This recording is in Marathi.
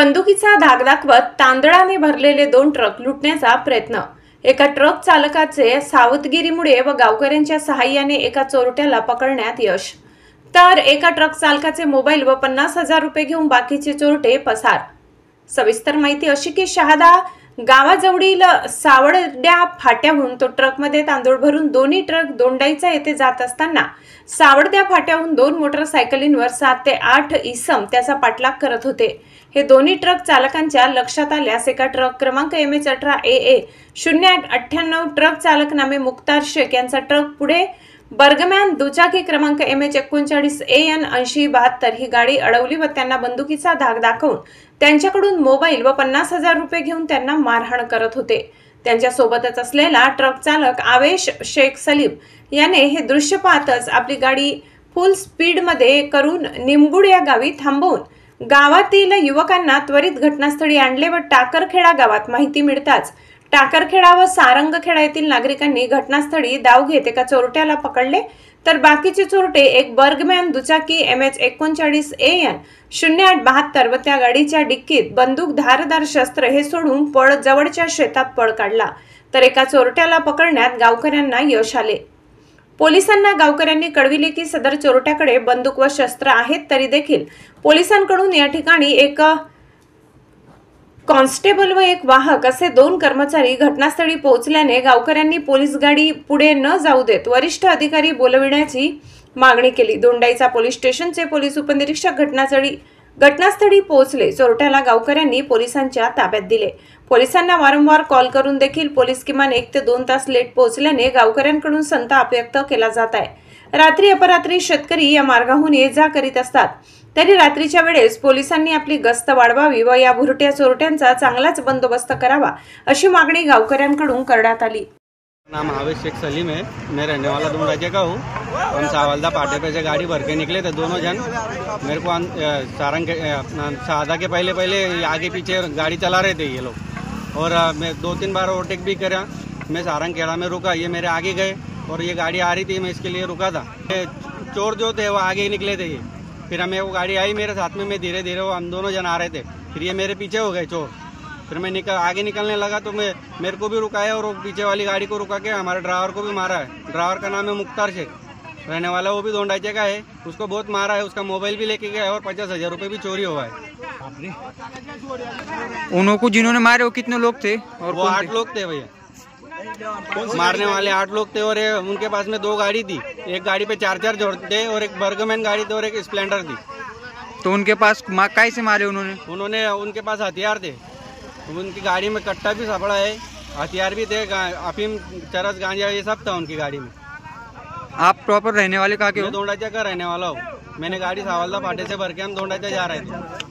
बंदुकीचा धाक दाखवत तांदळाने भरलेले 2 ट्रक लुटण्याचा प्रयत्न। एका ट्रक चालकाचे सावधगिरीमुळे व गावकऱ्यांच्या सहाय्याने एका चोरट्याला पकडण्यात यश। तर एका ट्रक चालकाचे मोबाईल व 50,000 रुपये घेऊन बाकीचे चोरटे पसार। सविस्तर माहिती अशी की शहादा गावाजवळील सावड्या फाट्याहून तो ट्रकमध्ये तांदूळ भरून दोन्ही ट्रक दोंडाईचा येथे जात असताना सावड्या फाट्याहून 2 मोटरसायकलींवर 7 ते 8 इसम त्याचा पाठलाग करत होते। हे दोन्ही ट्रक चालकांच्या लक्षात आल्यास एका ट्रक क्रमांक MH18AA 0898 ट्रक चालक नामे मुख्तार शेख यांचा ट्रक पुढे बर्गमॅन दुचाकी क्रमांक MH39AN 8072 ही गाडी अडवली व त्यांना बंदुकीचा धाक दाखवून त्यांच्याकडून मोबाईल व 50,000 रुपये घेऊन त्यांना मारहाण करत होते। त्यांच्या सोबतच असलेला ट्रक चालक आवेश शेख सलीम याने हे दृश्य पाहतच आपली गाडी फुल स्पीड मध्ये करून निमगुड या गावी थांबवून गावातील युवकांना त्वरित घटनास्थळी आणले व टाकरखेडा गावात माहिती मिळताच टाकरखेडा व सारंगखेडा येथील नागरिकांनी घटनास्थळी धाव घेत एका चोरट्याला पकडले। तर बाकीचे चोरटे एक बर्गमॅन दुचाकी MH39AN 0872 व त्या गाडीच्या डिक्कीत बंदूक धारदार शस्त्र हे सोडून पळ जवळच्या शेतात पळ काढला। तर एका चोरट्याला पकडण्यात गावकऱ्यांना यश आले। पोलिसांना गावकऱ्यांनी कळविले की सदर चोरट्याकडे बंदूक व शस्त्र आहेत, तरी देखील पोलिसांकडून या ठिकाणी एक कॉन्स्टेबल व एक वाहक असे 2 कर्मचारी घटनास्थळी पोहोचल्याने गावकऱ्यांनी पोलीस गाडी पुढे न जाऊ देत वरिष्ठ अधिकारी बोलविण्याची मागणी केली। दोंडाईचा पोलीस स्टेशनचे पोलीस उपनिरीक्षक घटनास्थळी पोहोचले। चोरट्याला गावकऱ्यांनी पोलिसांच्या ताब्यात दिले। पोलिसांना वारंवार कॉल करून देखील पोलीस किमान 1 ते 2 तास लेट पोहोचल्याने गावकऱ्यांकडून संताप व्यक्त केला जात आहे। रात्री अपरात्री शेतकरी या मार्गाहून ये जा करीत असतात, तरी रात्रीच्या वेळेस पोलिसांनी आपली गस्त वाढवावी व या भुरट्या चोरट्यांचा चांगलाच बंदोबस्त करावा अशी मागणी गावकऱ्यांकडून करण्यात आली। नाम आवेश शेख सलीम है, मैं रहने वाला दुमराजे का हूँ। हम सावलदा पाटे पे से गाड़ी भर के निकले थे दोनों जन। मेरे को शहादा के पहले आगे पीछे गाड़ी चला रहे थे ये लोग, और मैं 2-3 बार ओवरटेक भी करा। मैं सारंगखेड़ा में रुका, ये मेरे आगे गए और ये गाड़ी आ रही थी, मैं इसके लिए रुका था। चोर जो थे वो आगे ही निकले थे ये, फिर हमें वो गाड़ी आई मेरे साथ में, मैं धीरे धीरे वो हम दोनों जन आ रहे थे, फिर ये मेरे पीछे हो गए चोर। फिर मैं आगे निकलने लगा तो मेरे को भी रुकाया और वो पीछे वाली गाड़ी को रुका के हमारे ड्राइवर को भी मारा है। ड्राइवर का नाम है मुख्तार शेख, रहने वाला वो भी दोंडाईचे का है। उसको बहुत मारा है, उसका मोबाइल भी लेके गया और 50,000 रुपये भी चोरी हुआ है। उनको जिन्होंने मारे वो कितने लोग थे? और वो 8 लोग थे भैया, मारने वाले 8 लोग थे। और उनके पास में 2 गाड़ी थी, एक गाड़ी पे 4 जोड़ थे और एक बर्गमैन गाड़ी थी और एक स्प्लेंडर थी। तो उनके पास कैसे मारे उन्होंने? उनके पास हथियार थे, उनकी गाड़ी में कट्टा भी सपड़ा है, हथियार भी थे, अफीम चरस गांजा ये सब था उनकी गाड़ी में। आप प्रॉपर रहने वाले कहाँ के हो? मैं दोंडाईचा का रहने वाला हूँ। मैंने गाड़ी सावलदा फाटे से भर के हम दोंडाईचा जा रहे थे।